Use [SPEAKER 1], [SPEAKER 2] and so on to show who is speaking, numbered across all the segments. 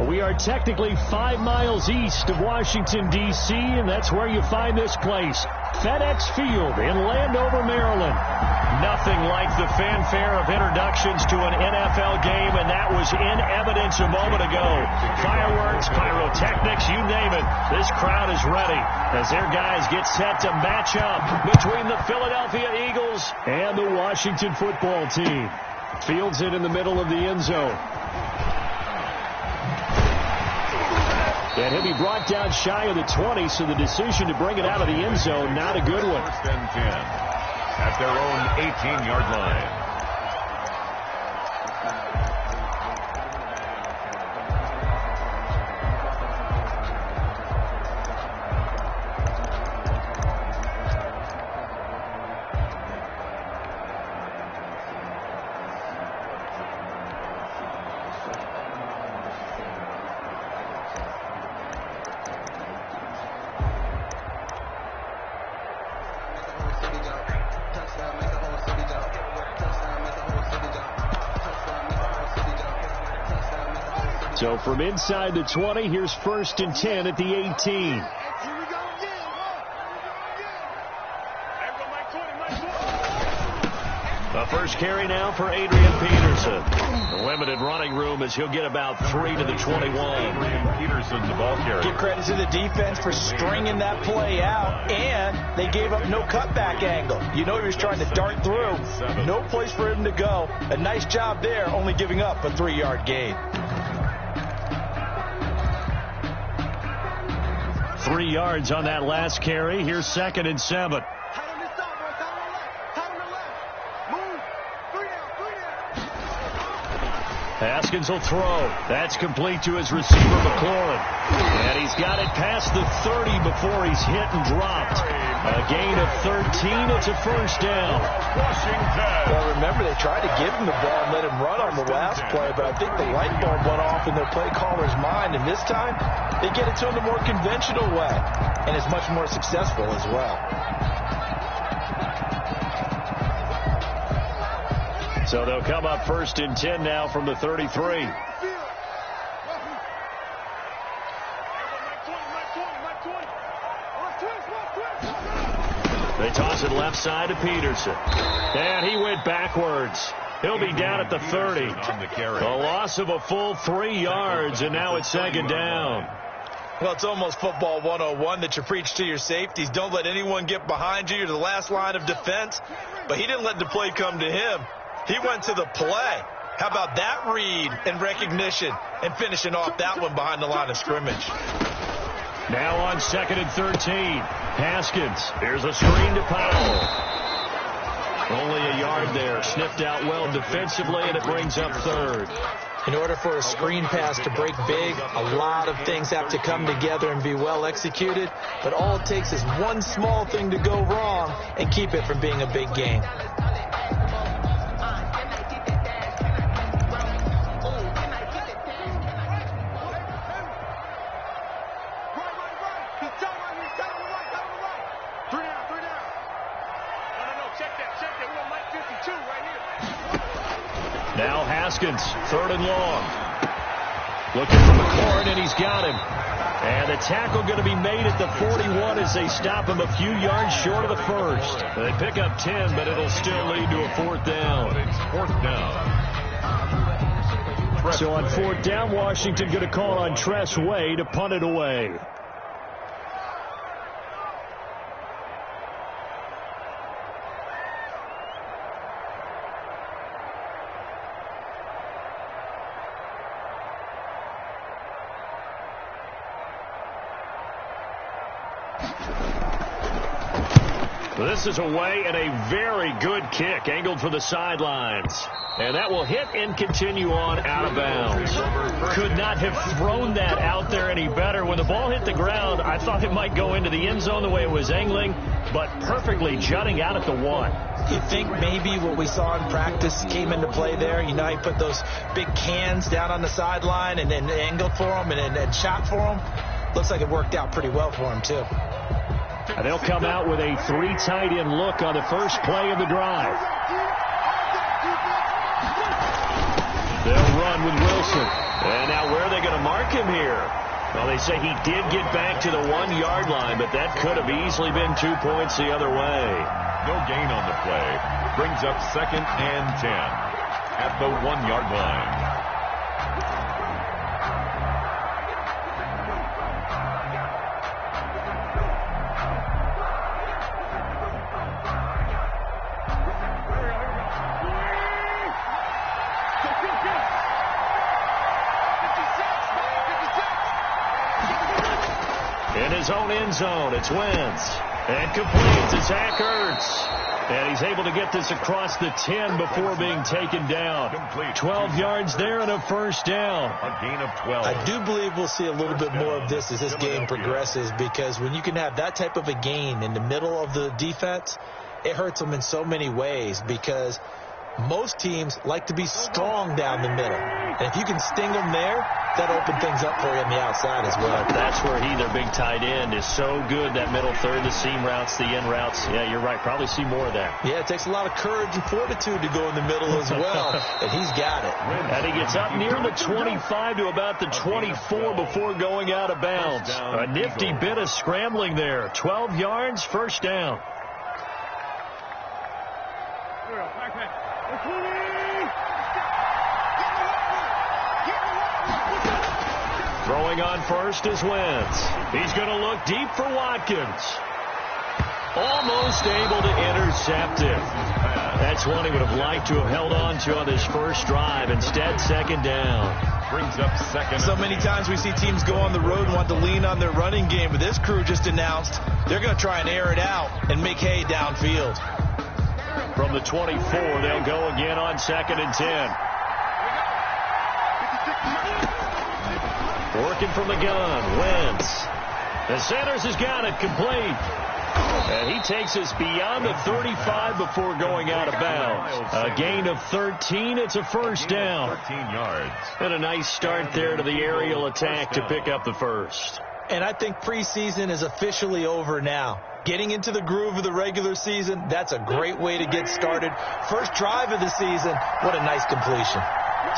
[SPEAKER 1] We are technically 5 miles east of Washington, D.C., and that's where you find this place, FedEx Field in Landover, Maryland. Nothing like the fanfare of introductions to an NFL game, and that was in evidence a moment ago. Fireworks, pyrotechnics, you name it. This crowd is ready as their guys get set to match up between the Philadelphia Eagles and the Washington football team. Fields it in the middle of the end zone. And he'll be brought down shy of the 20, so the decision to bring it out of the end zone, not a good one.
[SPEAKER 2] First and 10 at their own 18-yard line.
[SPEAKER 1] So from inside the 20, here's first and 10 at the 18. The first carry now for Adrian Peterson. The limited running room as he'll get about 3 to the 21.
[SPEAKER 2] Adrian Peterson, the ball carrier.
[SPEAKER 3] Give credit to the defense for stringing that play out, and they gave up no cutback angle. You know he was trying to dart through. No place for him to go. A nice job there, only giving up a 3-yard gain.
[SPEAKER 1] 3 yards on that last carry. Here's second and 7. Haskins will throw. That's complete to his receiver, McLaurin. And he's got it past the 30 before he's hit and dropped. A gain of 13. It's a first down.
[SPEAKER 3] Well, remember, they tried to give him the ball and let him run on the last play, but I think the light bulb went off in their play caller's mind, and this time they get it to him the more conventional way, and it's much more successful as well.
[SPEAKER 1] So they'll come up first and 10 now from the 33. They toss it left side to Peterson. And he went backwards. He'll be down at the 30. A loss of a full 3 yards, and now it's second down.
[SPEAKER 3] Well, it's almost football 101 that you preach to your safeties. Don't let anyone get behind you. You're the last line of defense. But he didn't let the play come to him. He went to the play. How about that read and recognition and finishing off that one behind the line of scrimmage?
[SPEAKER 1] Now on second and 13. Haskins. Here's a screen to Powell. Only a yard there. Sniffed out well defensively, and it brings up third.
[SPEAKER 3] In order for a screen pass to break big, a lot of things have to come together and be well executed. But all it takes is one small thing to go wrong and keep it from being a big gain.
[SPEAKER 1] Now Haskins, third and long. Looking for McLaurin, and he's got him. And the tackle going to be made at the 41 as they stop him a few yards short of the first. They pick up 10, but it'll still lead to a fourth down.
[SPEAKER 2] Fourth down.
[SPEAKER 1] So on fourth down, Washington going to call on Tress Way to punt it away. This is away, and a very good kick angled for the sidelines. And that will hit and continue on out of bounds. Could not have thrown that out there any better. When the ball hit the ground, I thought it might go into the end zone the way it was angling, but perfectly jutting out at the 1.
[SPEAKER 3] You think maybe what we saw in practice came into play there? You know, he put those big cans down on the sideline and then angled for him and shot for him. Looks like it worked out pretty well for him, too.
[SPEAKER 1] And they'll come out with a 3 tight end look on the first play of the drive. They'll run with Wilson. And now where are they going to mark him here? Well, they say he did get back to the 1-yard line, but that could have easily been 2 points the other way.
[SPEAKER 2] No gain on the play. Brings up 2nd and 10 at the 1-yard line.
[SPEAKER 1] In his own end zone, it's Wentz. And complete to Zach Ertz. And he's able to get this across the 10 before being taken down. 12 yards there and a first down.
[SPEAKER 2] A gain of 12.
[SPEAKER 3] I do believe we'll see a little bit more of this as this game progresses, because when you can have that type of a gain in the middle of the defense, it hurts them in so many ways, because most teams like to be strong down the middle. And if you can sting them there, that opens things up for you on the outside as well.
[SPEAKER 1] That's where their big tight end, is so good, that middle third, the seam routes, the end routes. Yeah, you're right. Probably see more of that.
[SPEAKER 3] Yeah, it takes a lot of courage and fortitude to go in the middle as well, and he's got it.
[SPEAKER 1] And he gets up near the 25 to about the 24 before going out of bounds. A nifty bit of scrambling there. 12 yards, first down. Throwing on first is Wentz. He's going to look deep for Watkins. Almost able to intercept it. That's one he would have liked to have held on to on his first drive. Instead, second down.
[SPEAKER 2] Brings up 2nd.
[SPEAKER 3] So many times we see teams go on the road and want to lean on their running game, but this crew just announced they're going to try and air it out and make hay downfield.
[SPEAKER 1] From the 24, they'll go again on 2nd and 10. Working from the gun, Wentz. And Sanders has got it complete. And he takes us beyond the 35 before going out of bounds. A gain of 13. It's a first down.
[SPEAKER 2] 13 yards.
[SPEAKER 1] And a nice start there to the aerial attack to pick up the first.
[SPEAKER 3] And I think preseason is officially over now. Getting into the groove of the regular season, that's a great way to get started. First drive of the season, what a nice completion.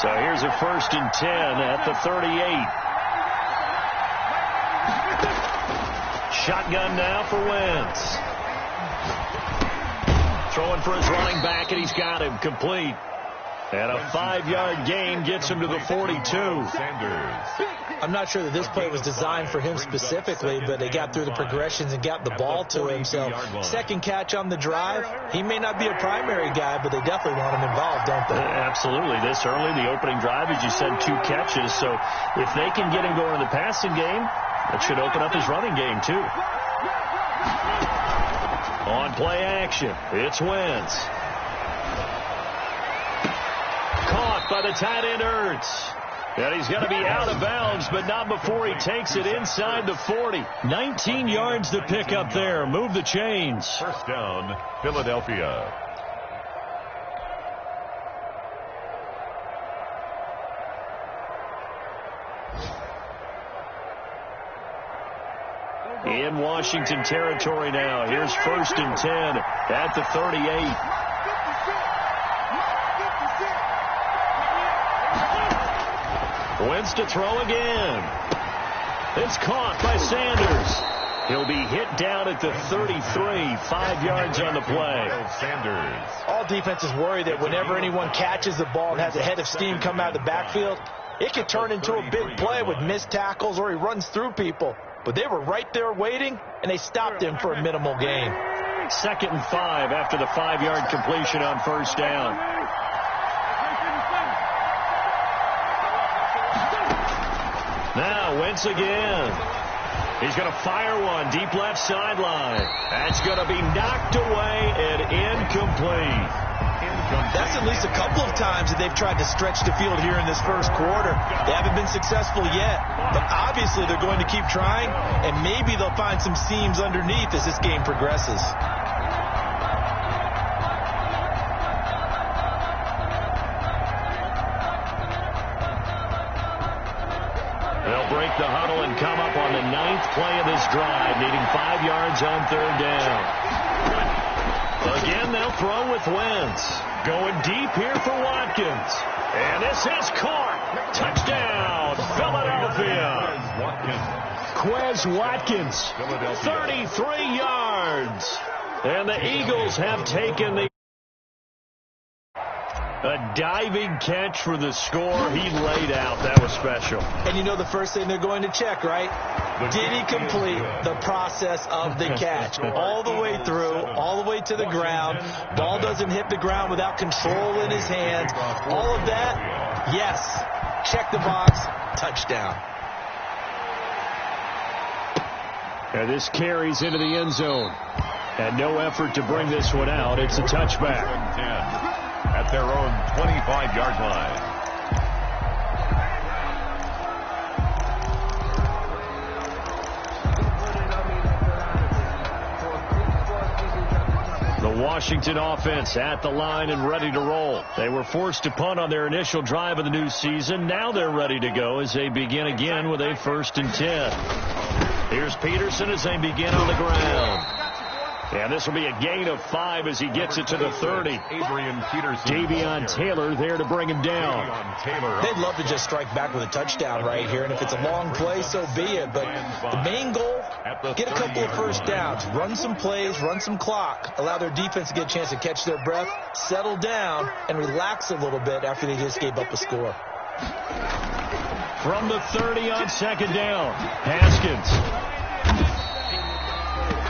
[SPEAKER 1] So here's a 1st and 10 at the 38. Shotgun now for Wentz. Throwing for his running back, and he's got him complete. And a 5-yard gain gets him to the 42.
[SPEAKER 2] Sanders.
[SPEAKER 3] I'm not sure that this play was designed for him specifically, but they got through the progressions and got the ball to him. So second catch on the drive. He may not be a primary guy, but they definitely want him involved, don't they?
[SPEAKER 1] Absolutely. This early, the opening drive, as you said, 2 catches. So if they can get him going in the passing game, that should open up his running game, too. On play action, it's Wentz. Caught by the tight end, Ertz. And he's going to be out of bounds, but not before he takes it inside the 40. 19 yards to pick up there. Move the chains.
[SPEAKER 2] First down, Philadelphia.
[SPEAKER 1] In Washington territory now. Here's 1st and 10 at the 38. Wentz to throw again. It's caught by Sanders. He'll be hit down at the 33, 5 yards on the play.
[SPEAKER 2] Sanders.
[SPEAKER 3] All defenses worry that whenever anyone catches the ball and has a head of steam come out of the backfield, it could turn into a big play with missed tackles or he runs through people. But they were right there waiting, and they stopped him for a minimal gain.
[SPEAKER 1] 2nd and 5 after the 5-yard completion on first down. Now Wentz again. He's going to fire one deep left sideline. That's going to be knocked away and incomplete.
[SPEAKER 3] That's at least a couple of times that they've tried to stretch the field here in this first quarter. They haven't been successful yet, but obviously they're going to keep trying, and maybe they'll find some seams underneath as this game progresses.
[SPEAKER 1] They'll break the huddle and come up on the 9th play of this drive, needing 5 yards on 3rd down. Again, they'll throw with Wentz. Going deep here for Watkins. And this is caught. Touchdown, Philadelphia. Quez Watkins, 33 yards. And the Eagles have taken the... A diving catch for the score. He laid out. That was special.
[SPEAKER 3] And you know the first thing they're going to check, right? Did he complete the process of the catch? All the way through, all the way to the ground. Ball doesn't hit the ground without control in his hands. All of that, yes. Check the box. Touchdown.
[SPEAKER 1] And this carries into the end zone. And no effort to bring this one out. It's a touchback.
[SPEAKER 2] At their own 25-yard line.
[SPEAKER 1] The Washington offense at the line and ready to roll. They were forced to punt on their initial drive of the new season. Now they're ready to go as they begin again with a 1st and 10. Here's Peterson as they begin on the ground. And this will be a gain of 5 as he gets it to the 30. Davion Taylor there to bring him down.
[SPEAKER 3] They'd love to just strike back with a touchdown right here. And if it's a long play, so be it. But the main goal, get a couple of first downs. Run some plays, run some clock. Allow their defense to get a chance to catch their breath, settle down, and relax a little bit after they just gave up a score.
[SPEAKER 1] From the 30 on 2nd down, Haskins.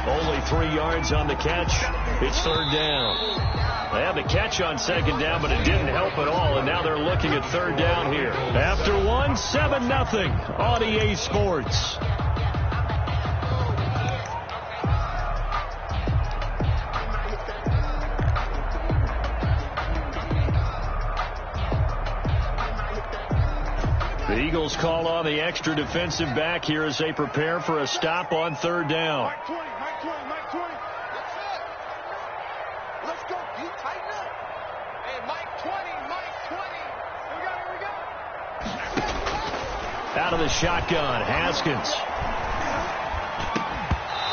[SPEAKER 1] Only 3 yards on the catch. It's 3rd down. They had the catch on 2nd down, but it didn't help at all, and now they're looking at 3rd down here. After 1, 7-0 on EA Sports. The Eagles call on the extra defensive back here as they prepare for a stop on 3rd down. Out of the shotgun, Haskins.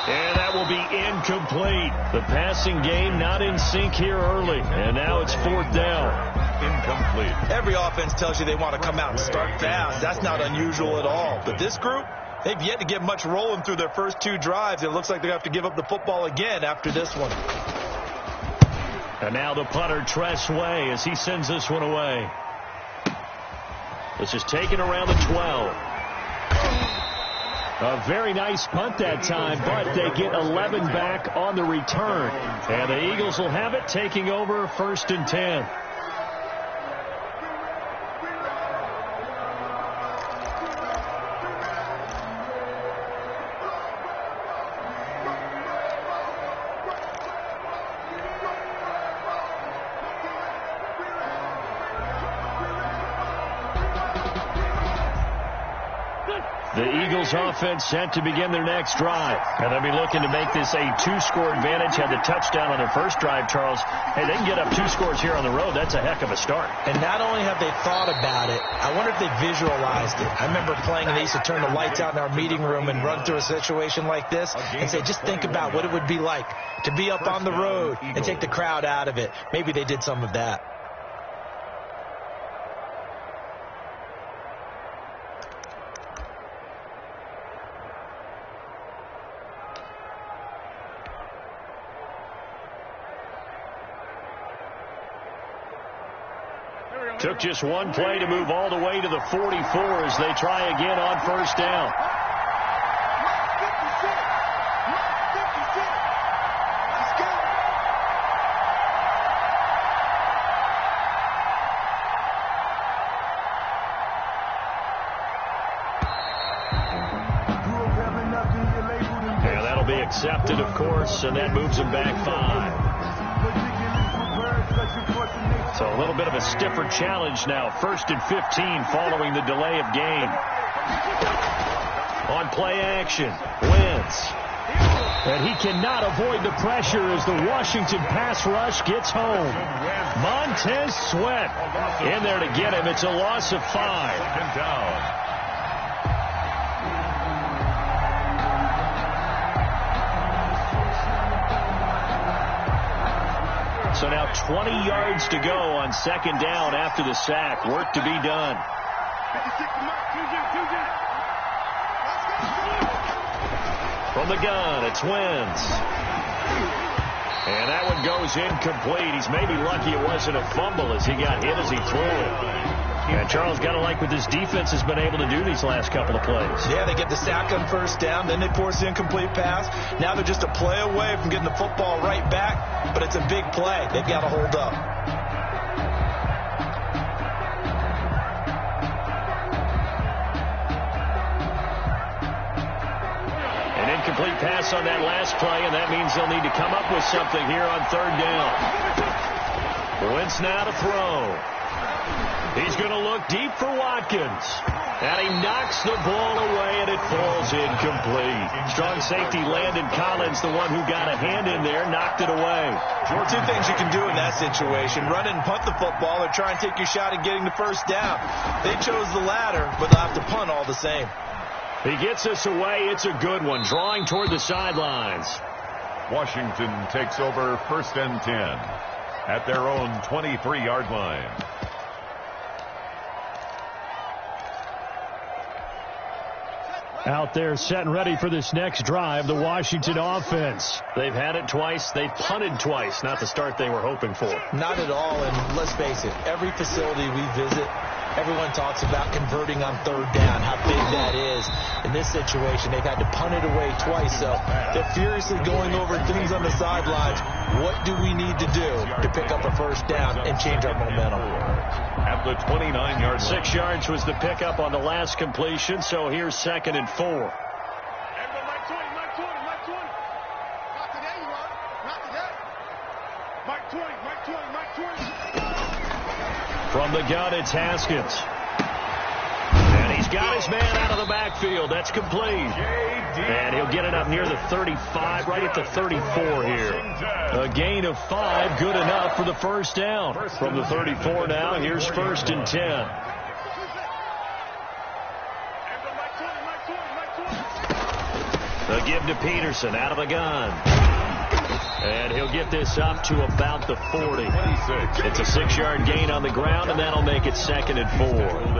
[SPEAKER 1] And that will be incomplete. The passing game not in sync here early. And now it's 4th down.
[SPEAKER 2] Incomplete.
[SPEAKER 3] Every offense tells you they want to come out and start fast. That's not unusual at all. But this group, they've yet to get much rolling through their first 2 drives. It looks like they're going to have to give up the football again after this one.
[SPEAKER 1] And now the punter, Tress Way, as he sends this one away. This is taken around the 12. A very nice punt that time, but they get 11 back on the return. And the Eagles will have it, taking over 1st and 10. The Eagles offense set to begin their next drive. And they'll be looking to make this a 2-score advantage. Had the touchdown on their first drive, Charles. Hey, they can get up 2 scores here on the road. That's a heck of a start.
[SPEAKER 3] And not only have they thought about it, I wonder if they visualized it. I remember playing and they used to turn the lights out in our meeting room and run through a situation like this and say, just think about what it would be like to be up on the road and take the crowd out of it. Maybe they did some of that.
[SPEAKER 1] Took just 1 play to move all the way to the 44 as they try again on 1st down. And that'll be accepted, of course, and that moves them back 5. So a little bit of a stiffer challenge now. 1st and 15 following the delay of game. On play action, Wentz. And he cannot avoid the pressure as the Washington pass rush gets home. Montez Sweat in there to get him. It's a loss of 5.
[SPEAKER 2] 2nd down.
[SPEAKER 1] So now 20 yards to go on 2nd down after the sack. Work to be done. From the gun, it's Wentz. And that one goes incomplete. He's maybe lucky it wasn't a fumble as he got hit as he threw it. And Charles, got to like what this defense has been able to do these last couple of plays.
[SPEAKER 3] Yeah, they get the sack on first down, then they force the incomplete pass. Now they're just a play away from getting the football right back, but it's a big play. They've got to hold up.
[SPEAKER 1] An incomplete pass on that last play, and that means they'll need to come up with something here on third down. Wentz now to throw. He's going to look deep for Watkins. And he knocks the ball away, and it falls incomplete. Strong safety Landon Collins, the one who got a hand in there, knocked it away.
[SPEAKER 3] Two things you can do in that situation. Run and punt the football or try and take your shot at getting the first down. They chose the latter, but they'll have to punt all the same.
[SPEAKER 1] He gets us away. It's a good one. Drawing toward the sidelines.
[SPEAKER 2] Washington takes over 1st and 10 at their own 23-yard line.
[SPEAKER 1] Out there set and ready for this next drive, the Washington offense. They've had it twice. They've punted twice. Not the start they were hoping for.
[SPEAKER 3] Not at all, and let's face it, every facility we visit, everyone talks about converting on third down, how big that is. In this situation, they've had to punt it away twice, so they're furiously going over things on the sidelines. What do we need to do to pick up a first down and change our momentum?
[SPEAKER 2] At the 29-yard line.
[SPEAKER 1] 6 yards was the pickup on the last completion, so here's 2nd and 4.
[SPEAKER 4] Mike 20.
[SPEAKER 1] From the gun, it's Haskins. And he's got his man out of the backfield. That's complete. And he'll get it up near the 35, right at the 34 here. A gain of 5, good enough for the first down. From the 34 now, here's 1st and 10. The give to Peterson out of the gun. And he'll get this up to about the 40. It's a 6-yard gain on the ground, and that'll make it 2nd and 4.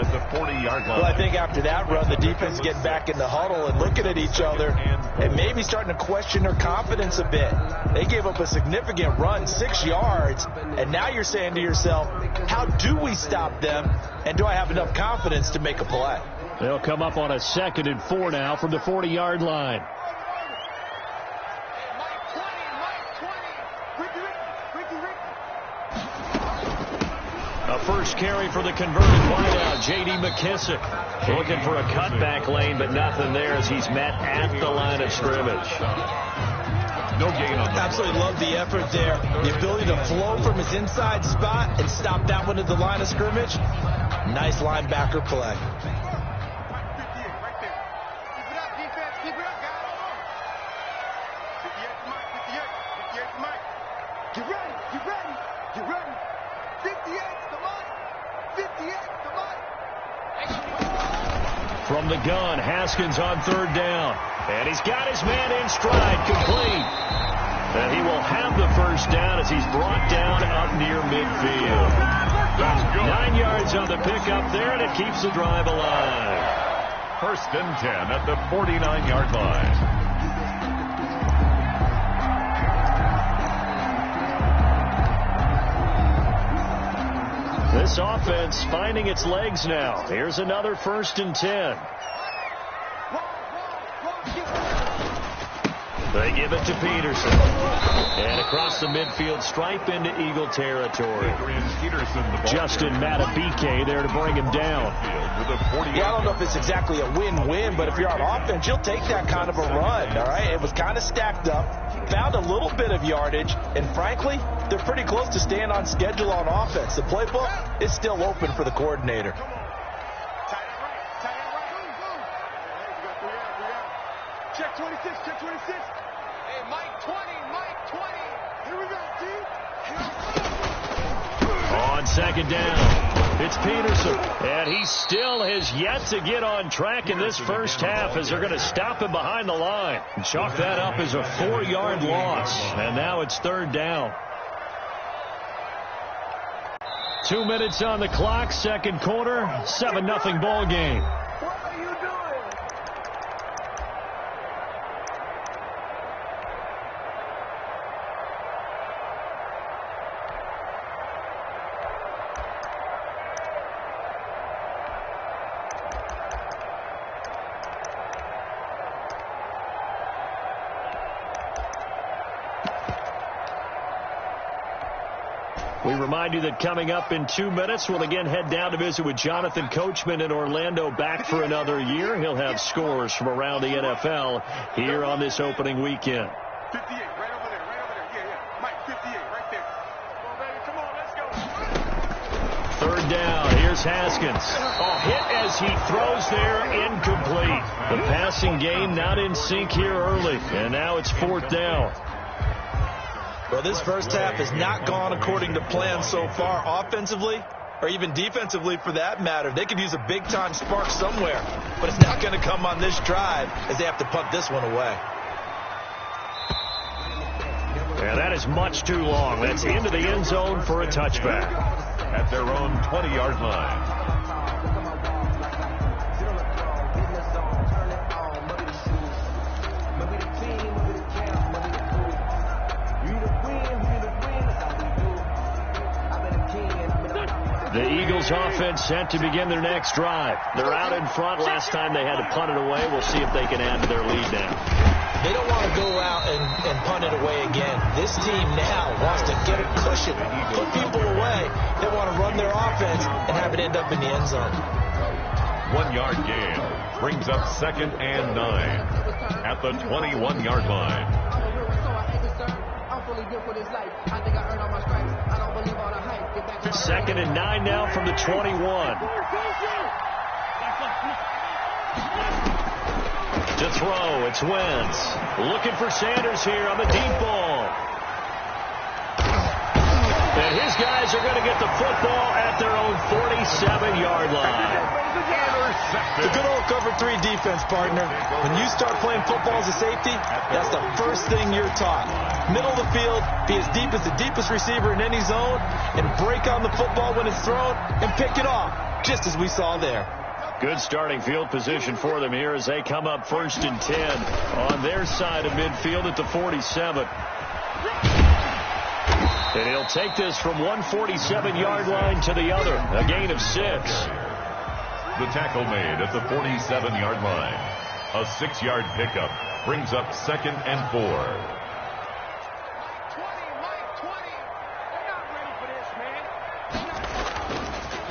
[SPEAKER 2] At the 40-yard line.
[SPEAKER 3] Well, I think after that run, the defense getting back in the huddle and looking at each other and maybe starting to question their confidence a bit. They gave up a significant run, 6 yards, and now you're saying to yourself, how do we stop them, and do I have enough confidence to make a play?
[SPEAKER 1] They'll come up on a 2nd and 4 now from the 40-yard line. A first carry for the converted wideout, J.D. McKissick. Looking for a cutback lane, but nothing there as he's met at the line of scrimmage.
[SPEAKER 2] No gain on that.
[SPEAKER 3] Absolutely love the effort there. The ability to flow from his inside spot and stop that one at the line of scrimmage. Nice linebacker play.
[SPEAKER 4] Get ready, get ready, get ready. 58, come on. 58, come on.
[SPEAKER 1] From the gun, Haskins on 3rd down. And he's got his man in stride, complete. And he will have the first down as he's brought down up near midfield. 9 yards on the pickup there, and it keeps the drive alive.
[SPEAKER 2] 1st and 10 at the 49-yard line.
[SPEAKER 1] This offense finding its legs now. Here's another 1st and 10. They give it to Peterson. And across the midfield stripe into Eagle territory. Justin Matabike there to bring him down.
[SPEAKER 3] Yeah, I don't know if it's exactly a win-win, but if you're on offense, you'll take that kind of a run, all right? It was kind of stacked up, found a little bit of yardage, and frankly, they're pretty close to staying on schedule on offense. The playbook is still open for the coordinator.
[SPEAKER 4] Check 26, check 26. Hey, Mike 20, Mike 20. Here we go, D.
[SPEAKER 1] On 2nd down, it's Peterson. And he still has yet to get on track in this first half as they're going to stop him behind the line. And chalk that up as a 4-yard loss. And now it's 3rd down. 2 minutes on the clock, 2nd quarter, 7-0 ball game.
[SPEAKER 4] What are you doing?
[SPEAKER 1] We remind you that coming up in 2 minutes, we'll again head down to visit with Jonathan Coachman in Orlando, back for another year. He'll have scores from around the NFL here on this opening weekend.
[SPEAKER 4] 58, right over there, yeah. Mike, 58, right there. Come on, let's go.
[SPEAKER 1] Third down, here's Haskins. A hit as he throws there, incomplete. The passing game not in sync here early, and now it's 4th down.
[SPEAKER 3] Well, this first half has not gone according to plan so far offensively, or even defensively for that matter. They could use a big-time spark somewhere, but it's not going to come on this drive as they have to punt this one away.
[SPEAKER 1] Yeah, that is much too long. That's into the end zone for a touchback.
[SPEAKER 2] At their own 20-yard line.
[SPEAKER 1] The Eagles offense set to begin their next drive. They're out in front. Last time they had to punt it away. We'll see if they can add to their lead now.
[SPEAKER 3] They don't want to go out and punt it away again. This team now wants to get a cushion, put people away. They want to run their offense and have it end up in the end zone.
[SPEAKER 2] 1-yard gain brings up 2nd and 9 at the 21-yard line.
[SPEAKER 1] 2nd and 9 now from the 21. To throw, it's Wentz. Looking for Sanders here on the deep ball. And his guys are going to get the football at their own 47-yard line.
[SPEAKER 3] The good old cover 3 defense, partner. When you start playing football as a safety, that's the first thing you're taught. Middle of the field, be as deep as the deepest receiver in any zone, and break on the football when it's thrown and pick it off, just as we saw there.
[SPEAKER 1] Good starting field position for them here as they come up 1st and 10 on their side of midfield at the 47. And he'll take this from one 47-yard line to the other, a gain of 6.
[SPEAKER 2] The tackle made at the 47-yard line. A 6-yard pickup brings up 2nd and 4.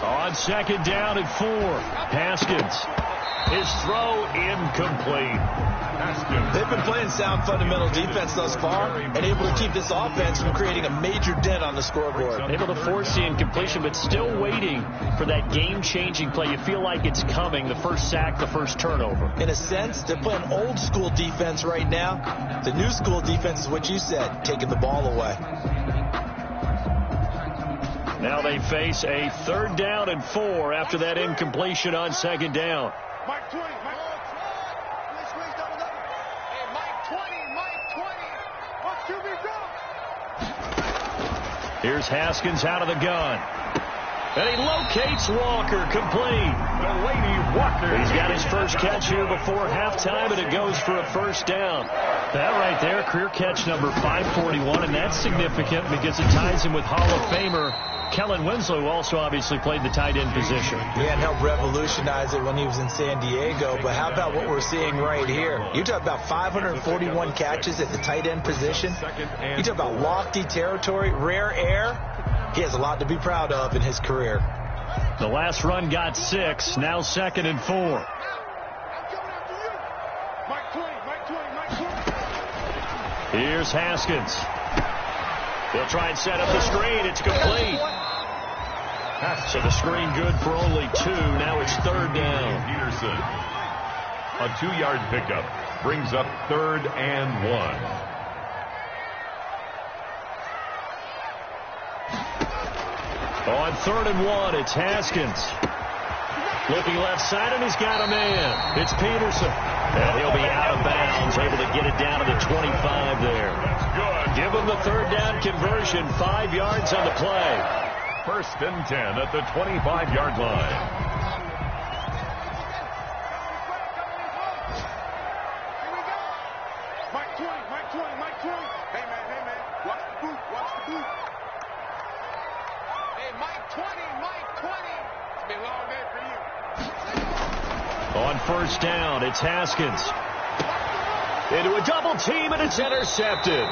[SPEAKER 1] On 2nd down and 4, Haskins. His throw incomplete.
[SPEAKER 3] They've been playing sound fundamental defense thus far and able to keep this offense from creating a major dent on the scoreboard.
[SPEAKER 1] Able to force the incompletion, but still waiting for that game-changing play. You feel like it's coming, the first sack, the first turnover.
[SPEAKER 3] In a sense, they're playing old school defense right now. The new school defense is what you said, taking the ball away.
[SPEAKER 1] Now they face a 3rd down and 4 after that incompletion on 2nd down.
[SPEAKER 4] Mike 20, Mike 20. 1, 2,
[SPEAKER 1] Here's Haskins out of the gun. And he locates Walker, complete.
[SPEAKER 2] Delaney Walker.
[SPEAKER 1] He's got his first catch here before halftime, and it goes for a 1st down. That right there, career catch number 541, and that's significant because it ties him with Hall of Famer Kellen Winslow, who also obviously played the tight end position.
[SPEAKER 3] Yeah, and helped revolutionize it when he was in San Diego. But how about what we're seeing right here? You talk about 541 catches at the tight end position. You talk about lofty territory, rare air. He has a lot to be proud of in his career.
[SPEAKER 1] The last run got 6, now 2nd and 4. Here's Haskins. He'll try and set up the screen. It's complete. So the screen good for only 2. Now it's 3rd down.
[SPEAKER 2] Peterson. A 2-yard pickup brings up 3rd and 1.
[SPEAKER 1] On 3rd and 1, it's Haskins. Looking left side, and he's got a man. It's Peterson. And he'll be out of bounds, able to get it down to the 25 there. Give him the 3rd down conversion, 5 yards on the play.
[SPEAKER 2] 1st and 10 at the 25-yard line.
[SPEAKER 4] Mike 20. Hey, man. Watch the boot. Hey, Mike 20. It's been a long day for you.
[SPEAKER 1] On 1st down, it's Haskins. Into a double team, and it's intercepted.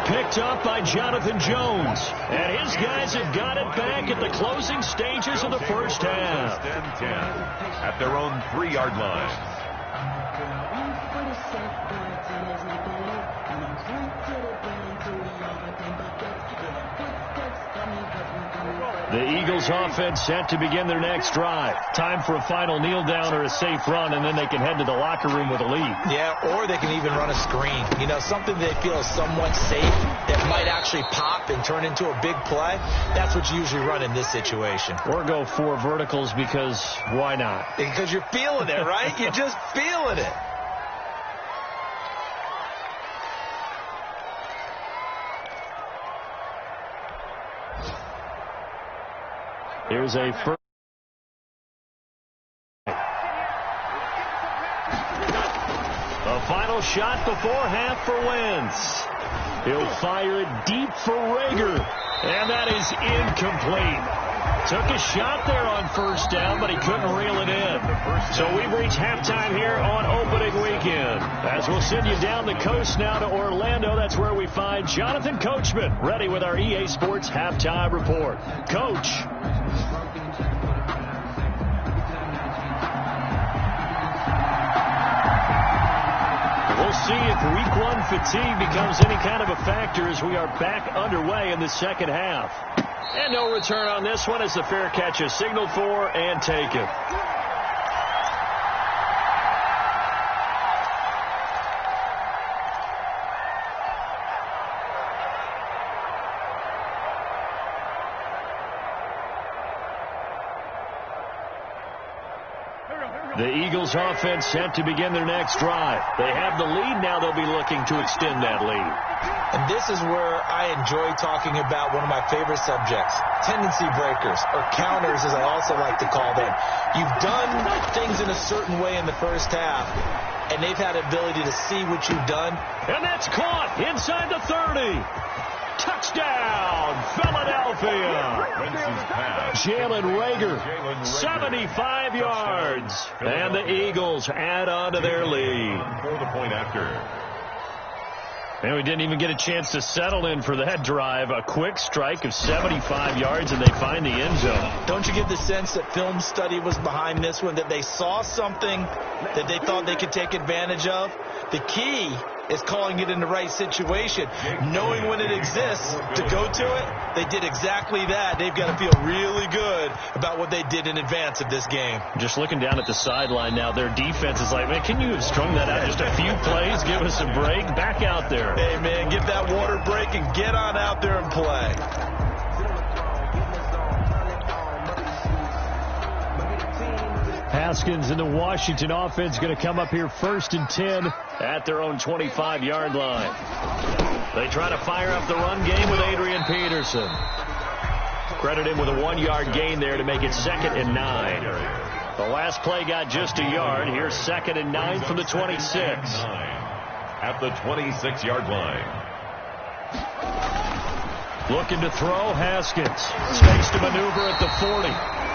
[SPEAKER 1] picked up by Jonathan Jones. And his guys have got it back at the closing stages of the first half.
[SPEAKER 2] 10 at their own 3-yard line.
[SPEAKER 1] The Eagles offense set to begin their next drive. Time for a final kneel down or a safe run, and then they can head to the locker room with a lead.
[SPEAKER 3] Yeah, or they can even run a screen. You know, something they feel is somewhat safe that might actually pop and turn into a big play. That's what you usually run in this situation.
[SPEAKER 1] Or go 4 verticals because why not?
[SPEAKER 3] Because you're feeling it, right? You're just feeling it.
[SPEAKER 1] Here's a first. The final shot before half for Wentz. He'll fire it deep for Rager. And that is incomplete. Took a shot there on first down, but he couldn't reel it in. So we've reached halftime here on opening weekend. As we'll send you down the coast now to Orlando, that's where we find Jonathan Coachman, ready with our EA Sports halftime report. Coach. We'll see if week 1 fatigue becomes any kind of a factor as we are back underway in the second half. And no return on this one as the fair catch is signaled for and taken. The Eagles offense set to begin their next drive. They have the lead now. They'll be looking to extend that lead.
[SPEAKER 3] And this is where I enjoy talking about one of my favorite subjects, tendency breakers, or counters as I also like to call them. You've done things in a certain way in the first half, and they've had the ability to see what you've done.
[SPEAKER 1] And that's caught inside the 30. Touchdown, Philadelphia. Jalen Rager, 75 yards. And the Eagles add on to their lead.
[SPEAKER 2] For the point after.
[SPEAKER 1] And we didn't even get a chance to settle in for that drive. A quick strike of 75 yards, and they find the end zone.
[SPEAKER 3] Don't you get the sense that film study was behind this one, that they saw something that they thought they could take advantage of? The key is calling it in the right situation, knowing when it exists to go to it. They did exactly that. They've got to feel really good about what they did in advance of this game.
[SPEAKER 1] Just looking down at the sideline now, their defense is like, man, can you have strung that out just a few plays? Give us a break. Back out there.
[SPEAKER 3] Hey, man, get that water break and get on out there and play.
[SPEAKER 1] Haskins and the Washington offense going to come up here 1st and 10 at their own 25-yard line. They try to fire up the run game with Adrian Peterson. Credit him with a 1-yard gain there to make it 2nd and 9. The last play got just a yard. Here's 2nd and 9 from the 26.
[SPEAKER 2] At the 26-yard line.
[SPEAKER 1] Looking to throw, Haskins. Space to maneuver at the 40.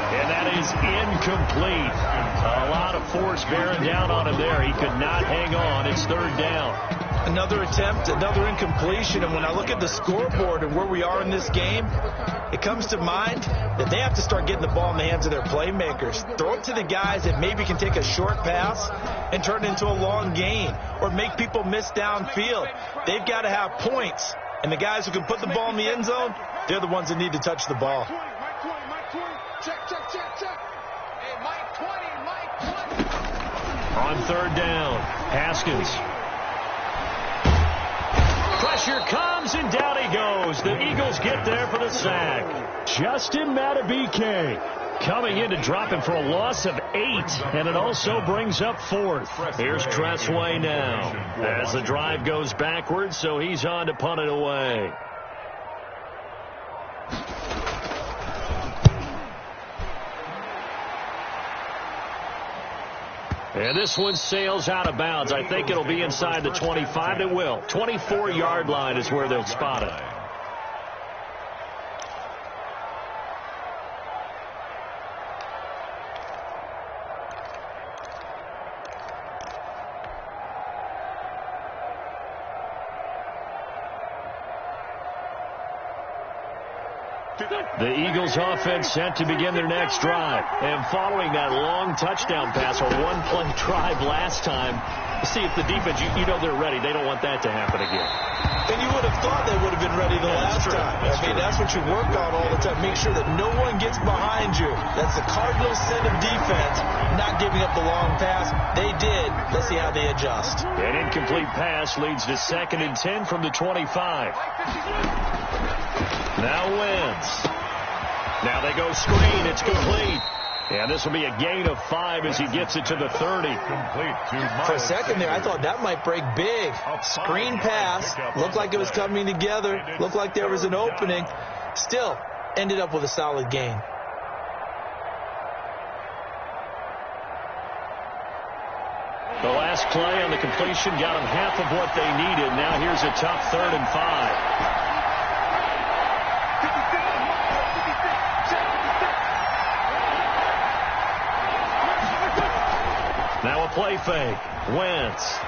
[SPEAKER 1] And that is incomplete. A lot of force bearing down on him there. He could not hang on. It's 3rd down.
[SPEAKER 3] Another attempt, another incompletion. And when I look at the scoreboard and where we are in this game, it comes to mind that they have to start getting the ball in the hands of their playmakers. Throw it to the guys that maybe can take a short pass and turn it into a long gain or make people miss downfield. They've got to have points. And the guys who can put the ball in the end zone, they're the ones that need to touch the ball.
[SPEAKER 1] On 3rd down, Haskins. Pressure comes, and down he goes. The Eagles get there for the sack. Justin Matabike coming in to drop him for a loss of 8, and it also brings up 4th. Here's Tressway now as the drive goes backwards, so he's on to punt it away. And this one sails out of bounds. I think it'll be inside the 25. It will. 24-yard line is where they'll spot it. The Eagles offense set to begin their next drive. And following that long touchdown pass, or one-play drive last time, see if the defense, you know they're ready. They don't want that to happen again.
[SPEAKER 3] And you would have thought they would have been ready the last time. That's what you work on all the time. Make sure that no one gets behind you. That's the Cardinals' set of defense, not giving up the long pass. They did. Let's see how they adjust.
[SPEAKER 1] An incomplete pass leads to 2nd and 10 from the 25. Now Wentz. Now they go screen. It's complete. And this will be a gain of 5 as he gets it to the 30.
[SPEAKER 3] For a second there, I thought that might break big. Screen pass. Looked like it was coming together. Looked like there was an opening. Still, ended up with a solid gain.
[SPEAKER 1] The last play on the completion got them half of what they needed. Now here's a tough 3rd and 5. Now a play fake. Wentz.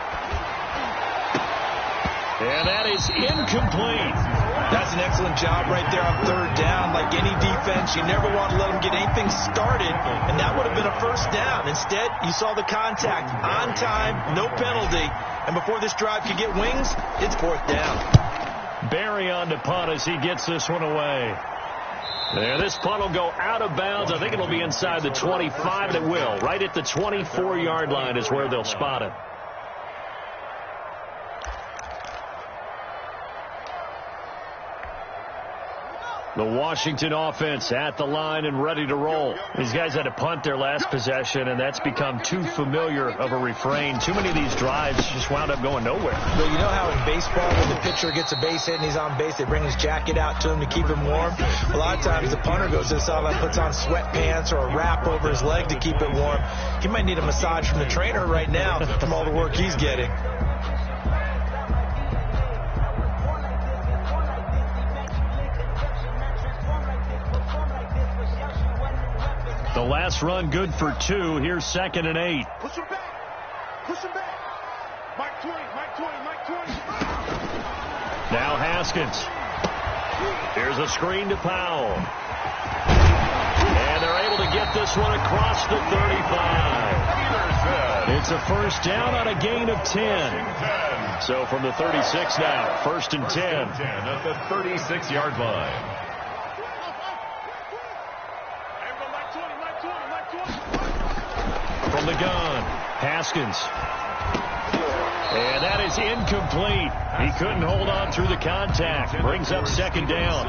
[SPEAKER 1] And that is incomplete.
[SPEAKER 3] That's an excellent job right there on 3rd down. Like any defense, you never want to let them get anything started, and that would have been a 1st down. Instead, you saw the contact on time, no penalty, and before this drive could get wings, it's 4th down.
[SPEAKER 1] Barry on to punt as he gets this one away. There, this punt will go out of bounds. I think it'll be inside the 25, and it will. Right at the 24-yard line is where they'll spot it. The Washington offense at the line and ready to roll. These guys had to punt their last possession, and that's become too familiar of a refrain. Too many of these drives just wound up going nowhere.
[SPEAKER 3] Well, you know how in baseball when the pitcher gets a base hit and he's on base, they bring his jacket out to him to keep him warm? A lot of times the punter goes to the sideline, puts on sweatpants or a wrap over his leg to keep it warm. He might need a massage from the trainer right now from all the work he's getting.
[SPEAKER 1] The last run good for 2. Here's 2nd and 8.
[SPEAKER 4] Push him back. Push him back. Mike 20, Mike 20, Mike 20.
[SPEAKER 1] Now Haskins. Here's a screen to Powell. And they're able to get this one across the 35. It's a 1st down on a gain of 10. So from the 36 now, 1st and 10.
[SPEAKER 2] At the 36-yard line.
[SPEAKER 1] From the gun, Haskins. And that is incomplete. He couldn't hold on through the contact. Brings up 2nd down.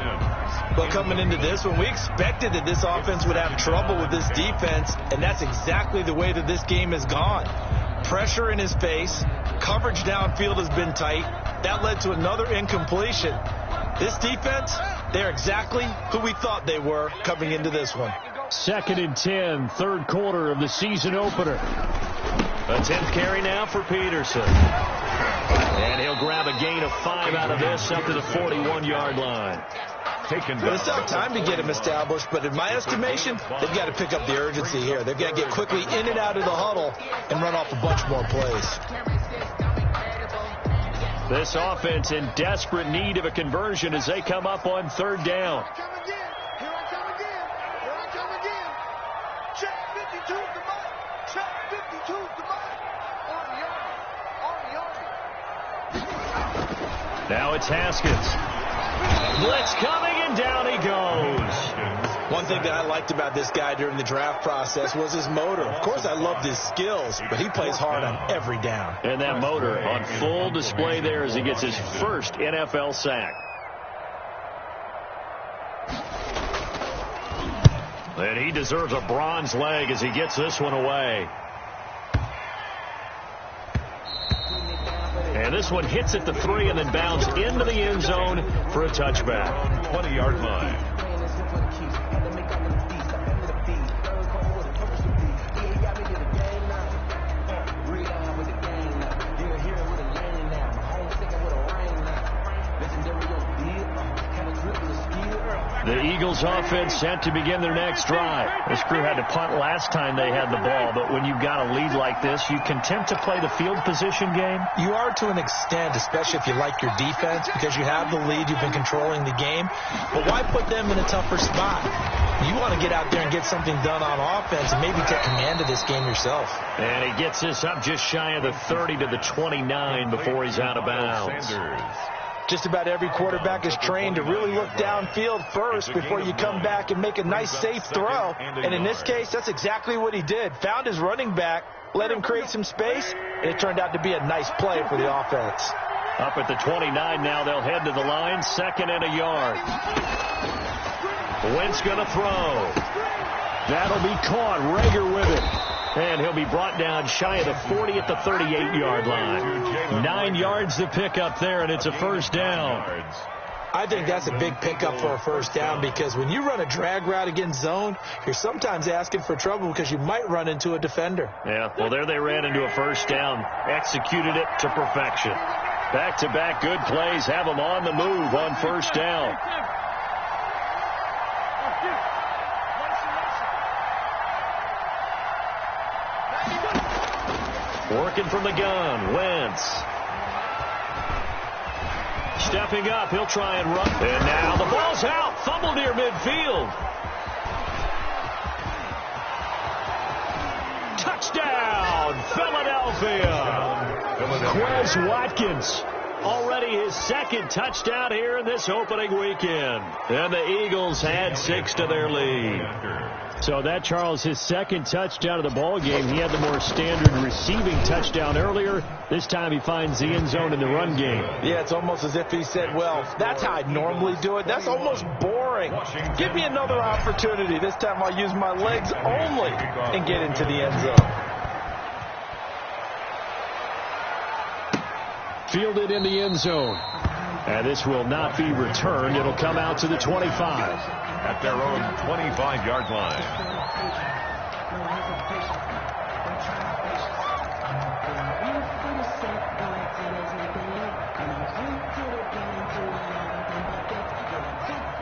[SPEAKER 3] But coming into this one, we expected that this offense would have trouble with this defense, and that's exactly the way that this game has gone. Pressure in his face. Coverage downfield has been tight. That led to another incompletion. This defense, they're exactly who we thought they were coming into this one.
[SPEAKER 1] 2nd and 10, 3rd quarter of the season opener. A 10th carry now for Peterson. And he'll grab a gain of 5 out of this up to the 41-yard line.
[SPEAKER 3] Well, it's not time to get him established, but in my estimation, they've got to pick up the urgency here. They've got to get quickly in and out of the huddle and run off a bunch more plays.
[SPEAKER 1] This offense in desperate need of a conversion as they come up on 3rd down. Now it's Haskins. Blitz coming, and down he goes.
[SPEAKER 3] One thing that I liked about this guy during the draft process was his motor. Of course, I loved his skills, but he plays hard on every down.
[SPEAKER 1] And that motor on full display there as he gets his 1st NFL sack. And he deserves a bronze leg as he gets this one away. And this one hits at the 3 and then bounds into the end zone for a touchback.
[SPEAKER 2] 20-yard line.
[SPEAKER 1] The Eagles offense set to begin their next drive. This crew had to punt last time they had the ball, but when you've got a lead like this, you content to play the field position game?
[SPEAKER 3] You are to an extent, especially if you like your defense, because you have the lead, you've been controlling the game. But why put them in a tougher spot? You want to get out there and get something done on offense and maybe take command of this game yourself.
[SPEAKER 1] And he gets this up just shy of the 30 to the 29 before he's out of bounds.
[SPEAKER 3] Just about every quarterback is trained to really look downfield first before you come back and make a nice, safe throw. And in this case, that's exactly what he did. Found his running back, let him create some space, and it turned out to be a nice play for the offense.
[SPEAKER 1] Up at the 29 now, they'll head to the line, 2nd and a yard. Wentz going to throw. That'll be caught. Rager with it. And he'll be brought down shy of the 40 at the 38-yard line. 9 yards to pick up there, and it's a first down.
[SPEAKER 3] I think that's a big pickup for a first down because when you run a drag route against zone, you're sometimes asking for trouble because you might run into a defender.
[SPEAKER 1] Yeah, well, there they ran into a first down. Executed it to perfection. Back-to-back good plays have them on the move on first down. Working from the gun, Wentz. Stepping up, he'll try and run. And now the ball's out, fumbled near midfield. Touchdown, Philadelphia. Quez Watkins. Already his 2nd touchdown here in this opening weekend. And the Eagles had 6 to their lead. So that, Charles, his 2nd touchdown of the ball game. He had the more standard receiving touchdown earlier. This time he finds the end zone in the run game.
[SPEAKER 3] Yeah, it's almost as if he said, well, that's how I normally do it. That's almost boring. Give me another opportunity. This time I'll use my legs only and get into the end zone.
[SPEAKER 1] Fielded in the end zone. And this will not be returned. It'll come out to the 25.
[SPEAKER 2] At their own 25-yard line.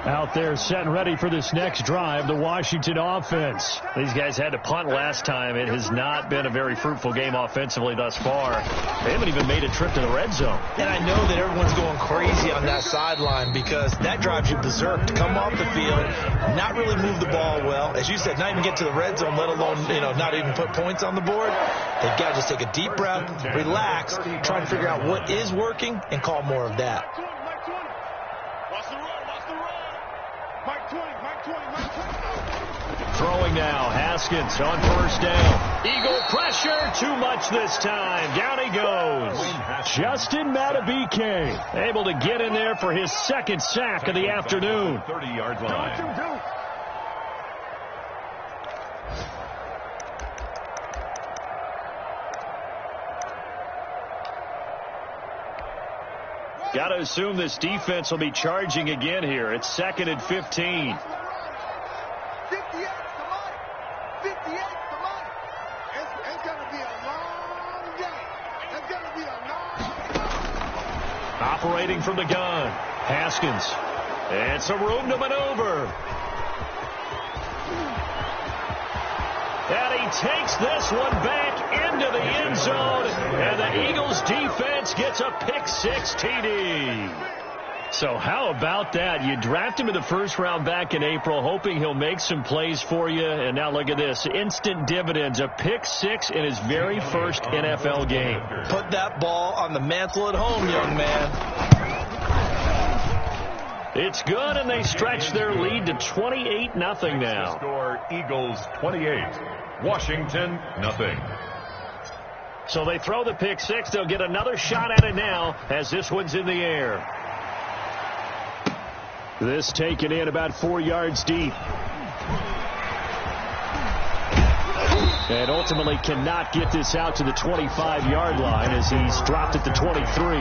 [SPEAKER 1] Out there set and ready for this next drive, the Washington offense. These guys had to punt last time. It has not been a very fruitful game offensively thus far. They haven't even made a trip to the red zone.
[SPEAKER 3] And I know that everyone's going crazy on that sideline because that drives you berserk to come off the field, not really move the ball well. As you said, not even get to the red zone, let alone, not even put points on the board. They've got to just take a deep breath, relax, try and figure out what is working, and call more of that.
[SPEAKER 1] Throwing now, Haskins on first down. Eagle pressure, too much this time. Down he goes. Justin Madubuike able to get in there for his 2nd sack of the afternoon.
[SPEAKER 2] 30-yard line.
[SPEAKER 1] Got to assume this defense will be charging again here. It's 2nd and 15.
[SPEAKER 4] 58 to Mike. 58 to Mike. It's going to be a long game. It's going to be a long game.
[SPEAKER 1] Operating from the gun, Haskins. And some room to maneuver. And he takes this one back into the end zone. And the Eagles defense gets a pick-6 TD. So how about that? You draft him in the first round back in April, hoping he'll make some plays for you. And now look at this. Instant dividends. A pick-6 in his very first NFL game.
[SPEAKER 3] Put that ball on the mantle at home, young man.
[SPEAKER 1] It's good, and they stretch their lead to 28-0 now.
[SPEAKER 2] Score Eagles 28, Washington 0.
[SPEAKER 1] So they throw the pick-6. They'll get another shot at it now as this one's in the air. This taken in about 4 yards deep. And ultimately cannot get this out to the 25-yard line as he's dropped at the 23.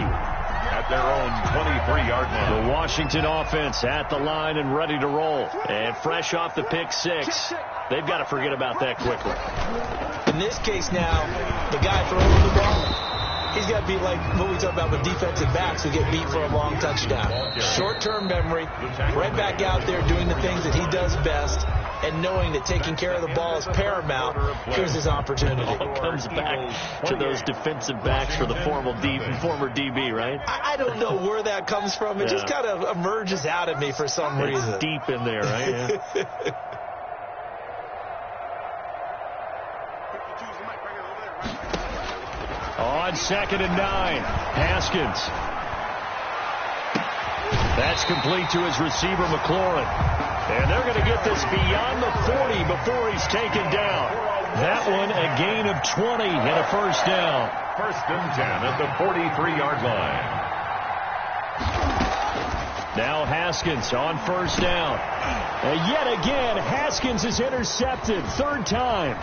[SPEAKER 2] At their own 23-yard line.
[SPEAKER 1] The Washington offense at the line and ready to roll. And fresh off the pick-6, they've got to forget about that quickly.
[SPEAKER 3] In this case now, the guy throwing the ball He's got to be like what we talk about with defensive backs who get beat for a long touchdown. Short-term memory, right back out there doing the things that he does best, and knowing that taking care of the ball is paramount. Here's his opportunity.
[SPEAKER 1] All comes back to those defensive backs for the former DB, right?
[SPEAKER 3] I don't know where that comes from. It just kind of emerges out of me for some reason.
[SPEAKER 1] It's deep in there, right? Yeah. On 2nd and 9, Haskins. That's complete to his receiver, McLaurin. And they're going to get this beyond the 40 before he's taken down. That one, a gain of 20 and a first down.
[SPEAKER 2] 1st and 10 at the 43-yard line.
[SPEAKER 1] Now Haskins on 1st down. And yet again, Haskins is intercepted. 3rd time.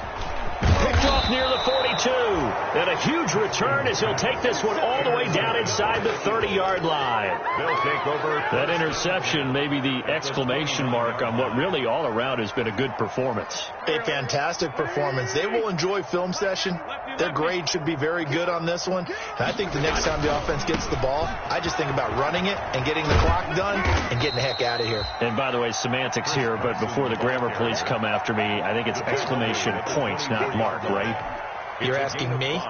[SPEAKER 1] Picked off near the 42. And a huge return as he'll take this one all the way down inside the 30-yard line.
[SPEAKER 2] They'll take over.
[SPEAKER 1] That interception may be the exclamation mark on what really all around has been a good performance.
[SPEAKER 3] A fantastic performance. They will enjoy film session. Their grade should be very good on this one. And I think the next time the offense gets the ball, I just think about running it and getting the clock done and getting the heck out of here.
[SPEAKER 1] And by the way, semantics here, but before the grammar police come after me, I think it's exclamation points, not mark, right?
[SPEAKER 3] You're asking me?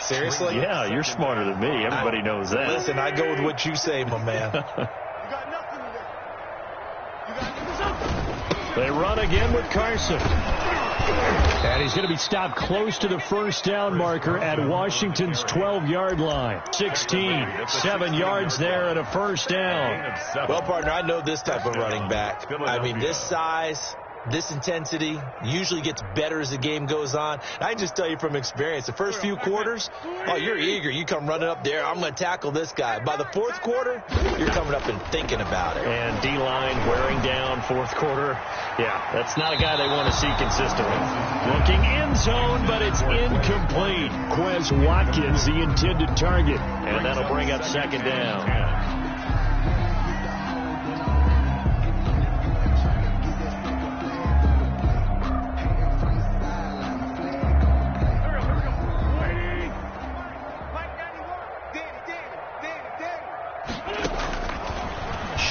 [SPEAKER 3] Seriously?
[SPEAKER 1] Yeah, you're smarter than me. Everybody knows that.
[SPEAKER 3] Listen, I go with what you say, my man.
[SPEAKER 1] They run again with Carson. And he's going to be stopped close to the 1st down marker at Washington's 12-yard line. 16, 7 yards there and a 1st down.
[SPEAKER 3] Well, partner, I know this type of running back. I mean, this size, this intensity usually gets better as the game goes on. And I can just tell you from experience, the first few quarters, oh, you're eager. You come running up there, I'm going to tackle this guy. By the 4th quarter, you're coming up and thinking about it.
[SPEAKER 1] And D-line wearing down 4th quarter. Yeah, that's not a guy they want to see consistently. Looking end zone, but it's incomplete. Quez Watkins, the intended target. And that'll bring up 2nd down.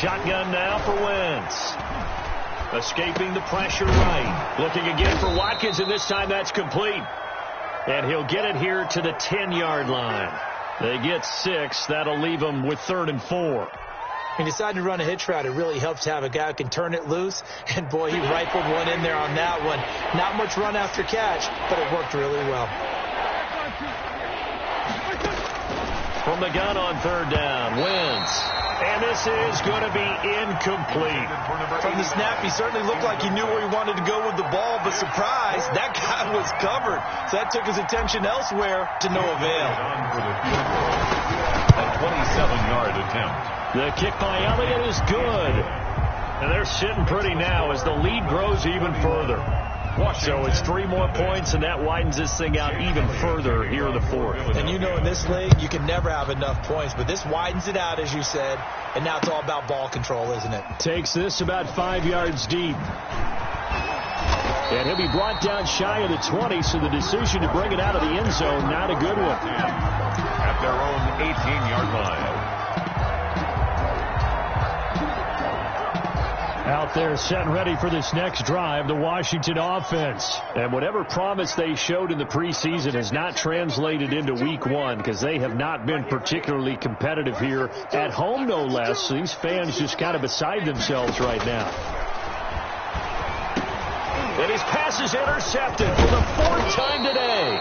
[SPEAKER 1] Shotgun now for Wentz. Escaping the pressure right. Looking again for Watkins, and this time that's complete. And he'll get it here to the 10-yard line. They get 6. That'll leave them with 3rd and 4.
[SPEAKER 3] When you decide to run a hitch route, it really helps to have a guy who can turn it loose. And, boy, he rifled one in there on that one. Not much run after catch, but it worked really well.
[SPEAKER 1] From the gun on 3rd down, Wentz. And this is going to be incomplete.
[SPEAKER 3] From the snap, he certainly looked like he knew where he wanted to go with the ball, but surprise, that guy was covered. So that took his attention elsewhere to no avail.
[SPEAKER 2] A 27-yard attempt.
[SPEAKER 1] The kick by Elliott is good. And they're sitting pretty now as the lead grows even further. So it's 3 more points, and that widens this thing out even further here in the 4th.
[SPEAKER 3] And you know, in this league, you can never have enough points, but this widens it out, as you said, and now it's all about ball control, isn't it?
[SPEAKER 1] Takes this about 5 yards deep. And he'll be brought down shy of the 20, so the decision to bring it out of the end zone, not a good one.
[SPEAKER 2] At their own 18-yard line.
[SPEAKER 1] Out there set and ready for this next drive, the Washington offense. And whatever promise they showed in the preseason has not translated into week 1 because they have not been particularly competitive here at home, no less. So these fans just kind of beside themselves right now. And his pass is intercepted for the 4th time today.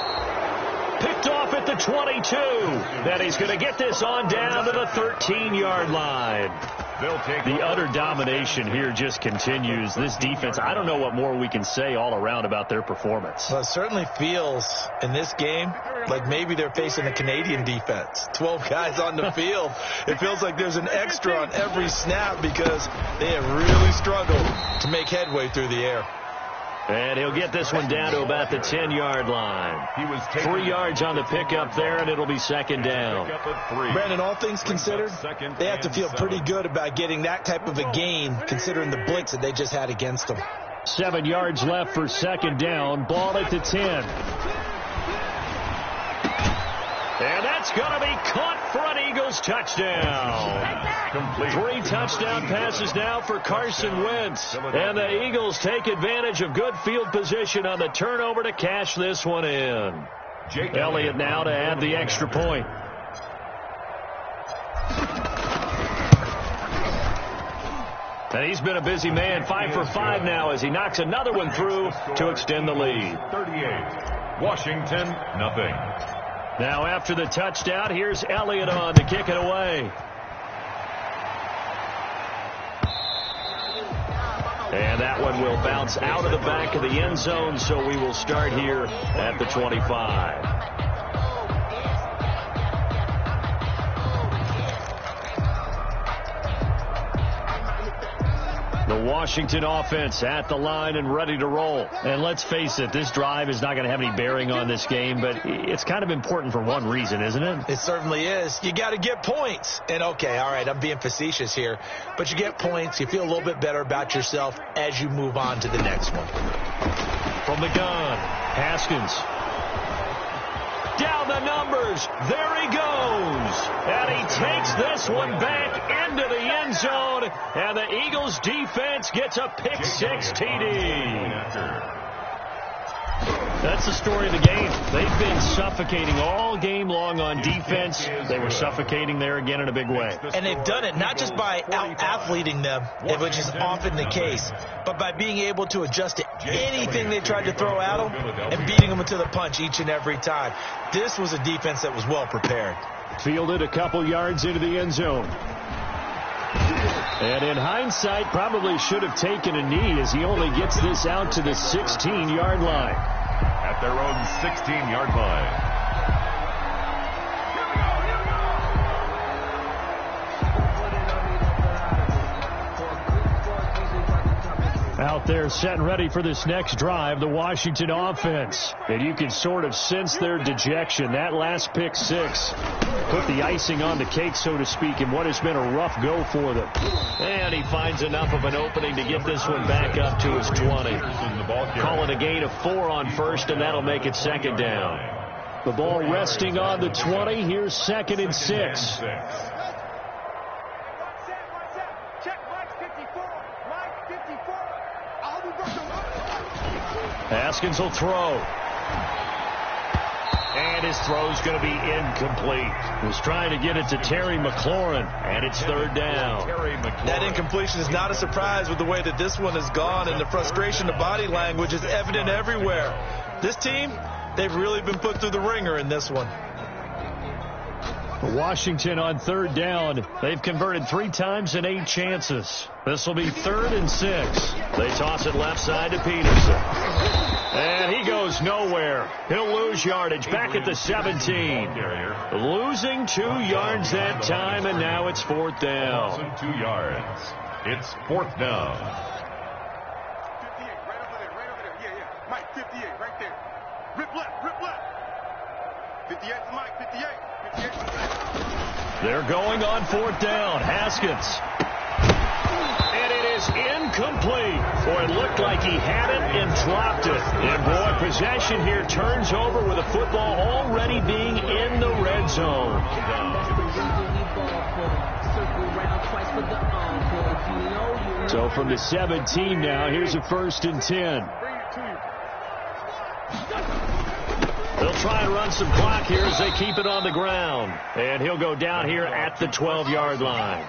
[SPEAKER 1] Picked off at the 22. And he's going to get this on down to the 13-yard line. The utter domination here just continues. This defense, I don't know what more we can say all around about their performance.
[SPEAKER 3] Well, it certainly feels in this game like maybe they're facing a Canadian defense. 12 guys on the field. It feels like there's an extra on every snap because they have really struggled to make headway through the air.
[SPEAKER 1] And he'll get this one down to about the 10-yard line. 3 yards on the pickup there, and it'll be 2nd down.
[SPEAKER 3] Brandon, all things considered, they have to feel pretty good about getting that type of a gain considering the blitz that they just had against them.
[SPEAKER 1] 7 yards left for 2nd down. Ball at the 10. And that's it's going to be caught for an Eagles touchdown.
[SPEAKER 2] Complete.
[SPEAKER 1] 3 touchdown passes now for Carson Wentz. And the Eagles take advantage of good field position on the turnover to cash this one in. Elliott now to add the extra point. And he's been a busy man, 5 for 5 now as he knocks another one through to extend the lead.
[SPEAKER 2] 38. Washington, nothing.
[SPEAKER 1] Now after the touchdown, here's Elliott on to kick it away. And that one will bounce out of the back of the end zone, so we will start here at the 25. The Washington offense at the line and ready to roll. And let's face it, this drive is not going to have any bearing on this game, but it's kind of important for one reason, isn't it?
[SPEAKER 3] It certainly is. You got to get points. And, okay, all right, I'm being facetious here, but you get points. You feel a little bit better about yourself as you move on to the next one.
[SPEAKER 1] From the gun, Haskins. Down the numbers. There he goes. And he takes this one back into the end zone. And the Eagles defense gets a pick-6 TD. That's the story of the game. They've been suffocating all game long on defense. They were suffocating there again in a big way.
[SPEAKER 3] And they've done it not just by out-athleting them, which is often the case, but by being able to adjust to anything they tried to throw at them and beating them to the punch each and every time. This was a defense that was well prepared.
[SPEAKER 1] Fielded a couple yards into the end zone. And in hindsight, probably should have taken a knee as he only gets this out to the 16-yard line.
[SPEAKER 2] At their own 16-yard line.
[SPEAKER 1] Out there set and ready for this next drive, the Washington offense. And you can sort of sense their dejection. That last pick-6 put the icing on the cake, so to speak, in what has been a rough go for them. And he finds enough of an opening to get this one back up to his 20. Call it a gain of 4 on first, and that'll make it second down. The ball resting on the 20. Here's 2nd and 6. Haskins will throw. And his throw's going to be incomplete. Was trying to get it to Terry McLaurin, and it's 3rd down.
[SPEAKER 3] That incompletion is not a surprise with the way that this one has gone, and the frustration, the body language is evident everywhere. This team, they've really been put through the ringer in this one.
[SPEAKER 1] Washington on 3rd down. They've converted 3 times in 8 chances. This will be 3rd and 6. They toss it left side to Peterson. And he goes nowhere. He'll lose yardage back at the 17. Losing 2 yards that time, and now it's 4th down.
[SPEAKER 2] 2 yards. It's 4th down.
[SPEAKER 4] 58, right over there. Yeah. Mike, 58, right there. Rip left. 58's Mike, 58.
[SPEAKER 1] They're going on 4th down. Haskins. And it is incomplete. Boy, it looked like he had it and dropped it. And boy, possession here turns over with the football already being in the red zone. So from the 17 now, here's a 1st and 10. They'll try and run some clock here as they keep it on the ground. And he'll go down here at the 12-yard line.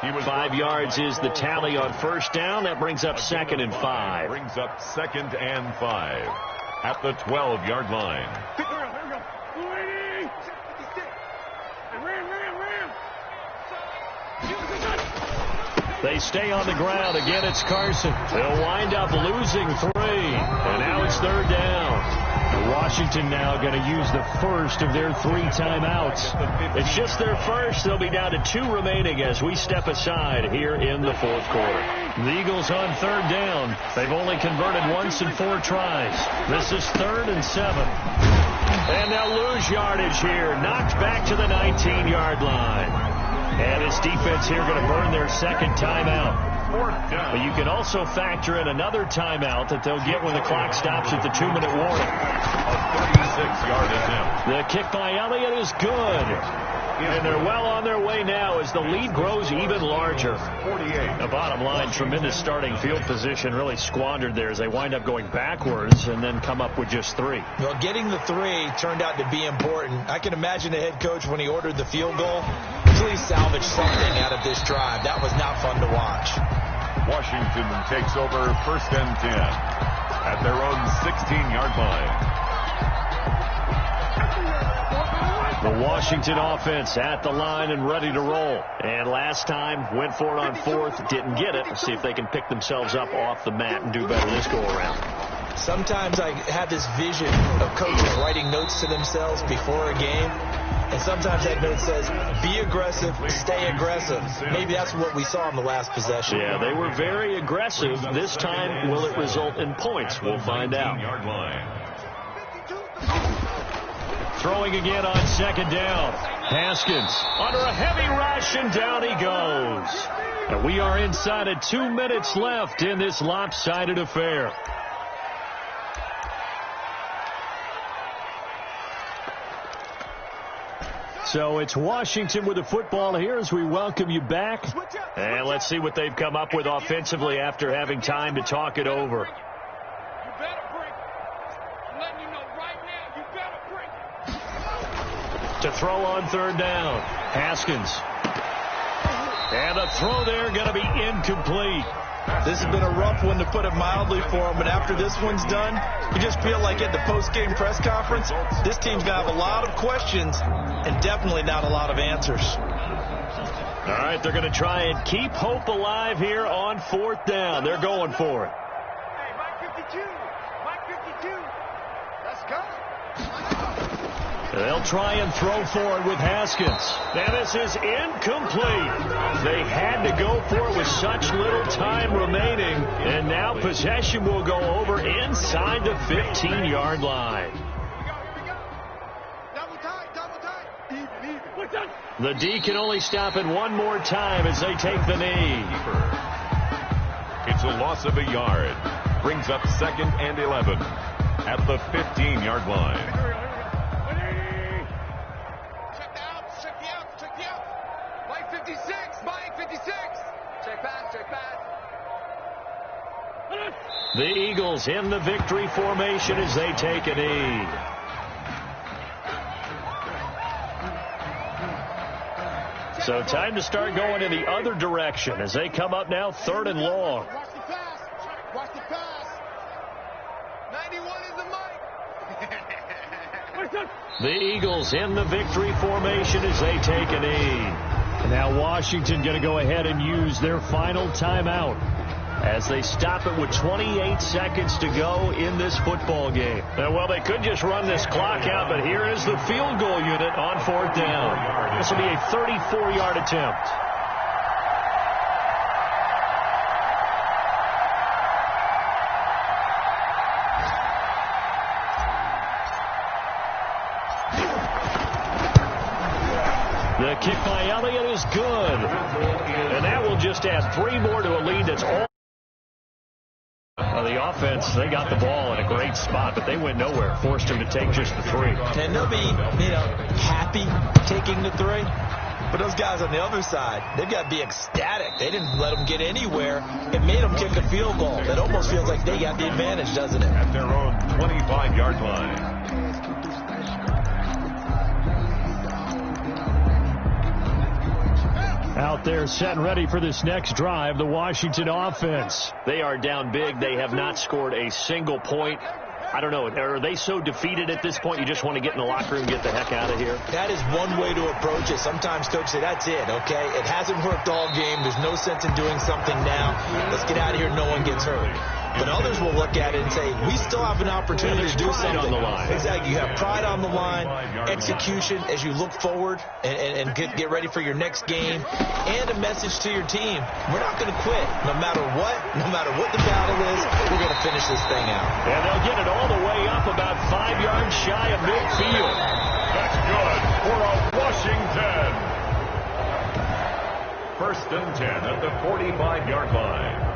[SPEAKER 1] 5 yards is the tally on 1st down. That brings up 2nd and 5.
[SPEAKER 2] Brings up 2nd and 5 at the 12-yard line.
[SPEAKER 1] They stay on the ground. Again, it's Carson. They'll wind up losing 3. And now it's 3rd down. Washington now going to use the first of their 3 timeouts. It's just their first. They'll be down to 2 remaining as we step aside here in the 4th quarter. The Eagles on 3rd down. They've only converted once in 4 tries. This is 3rd and 7. And they'll lose yardage here. Knocked back to the 19-yard line. And this defense here going to burn their 2nd timeout.
[SPEAKER 2] 4th down.
[SPEAKER 1] But you can also factor in another timeout that they'll get when the clock stops at the 2-minute warning.
[SPEAKER 2] A 36-yard attempt.
[SPEAKER 1] The kick by Elliott is good. And they're well on their way now as the lead grows even larger.
[SPEAKER 2] 48.
[SPEAKER 1] The bottom line, tremendous starting field position, really squandered there as they wind up going backwards and then come up with just 3.
[SPEAKER 3] Well, getting the 3 turned out to be important. I can imagine the head coach, when he ordered the field goal, please salvage something out of this drive. That was not fun to watch.
[SPEAKER 2] Washington takes over 1st and 10 at their own 16-yard line.
[SPEAKER 1] The Washington offense at the line and ready to roll. And last time, went for it on 4th, didn't get it. Let's see if they can pick themselves up off the mat and do better this go-around.
[SPEAKER 3] Sometimes I have this vision of coaches writing notes to themselves before a game. And sometimes that note says, be aggressive, stay aggressive. Maybe that's what we saw in the last possession.
[SPEAKER 1] Yeah, they were very aggressive. This time, will it result in points? We'll find out. Throwing again on 2nd down. Haskins under a heavy rush, and down he goes. And we are inside of 2 minutes left in this lopsided affair. So it's Washington with the football here as we welcome you back. And let's see what they've come up with offensively after having time to talk it over. To throw on 3rd down. Haskins. And a throw there going to be incomplete.
[SPEAKER 3] This has been a rough one, to put it mildly, for him. But after this one's done, you just feel like at the post-game press conference, this team's going to have a lot of questions and definitely not a lot of answers.
[SPEAKER 1] All right, they're going to try and keep hope alive here on 4th down. They're going for it.
[SPEAKER 4] Hey, Mike 52. Mike 52. Let's go.
[SPEAKER 1] They'll try and throw for it with Haskins. Now this is incomplete. They had to go for it with such little time remaining. And now possession will go over inside the 15-yard line.
[SPEAKER 4] Here we go. Double tight. Even.
[SPEAKER 1] The D can only stop it one more time as they take the knee.
[SPEAKER 2] It's a loss of a yard. Brings up 2nd and 11 at the 15-yard line.
[SPEAKER 4] Check the out. Mike 56. Mike 56. Check pass.
[SPEAKER 1] The Eagles in the victory formation as they take a knee. So time to start going in the other direction as they come up now 3rd and long.
[SPEAKER 4] Watch the pass. 91 is the Mike.
[SPEAKER 1] The Eagles in the victory formation as they take a knee. Now Washington going to go ahead and use their final timeout as they stop it with 28 seconds to go in this football game. Well, they could just run this clock out, but here is the field goal unit on 4th down. This will be a 34-yard attempt. The kick by Elliott is good. And that will just add 3 more to a lead that's all. The offense, they got the ball in a great spot, but they went nowhere. Forced him to take just the 3.
[SPEAKER 3] And they'll be, happy taking the 3. But those guys on the other side, they've got to be ecstatic. They didn't let them get anywhere. It made them kick a field goal. It almost feels like they got the advantage, doesn't it?
[SPEAKER 2] At their own 25-yard line.
[SPEAKER 1] Out there set and ready for this next drive, the Washington offense. They are down big. They have not scored a single point. I don't know. Are they so defeated at this point you just want to get in the locker room and get the heck out of here?
[SPEAKER 3] That is one way to approach it. Sometimes coaches say, that's it, okay? It hasn't worked all game. There's no sense in doing something now. Let's get out of here. No one gets hurt. But others will look at it and say, we still have an opportunity to do something.
[SPEAKER 1] On the line.
[SPEAKER 3] Exactly. You have pride on the line, execution as you look forward and get ready for your next game, and a message to your team. We're not going to quit. No matter what the battle is, we're going to finish this thing out.
[SPEAKER 1] And they'll get it all the way up about 5 yards shy of midfield.
[SPEAKER 2] That's good for a Washington first and 10 at the 45-yard line.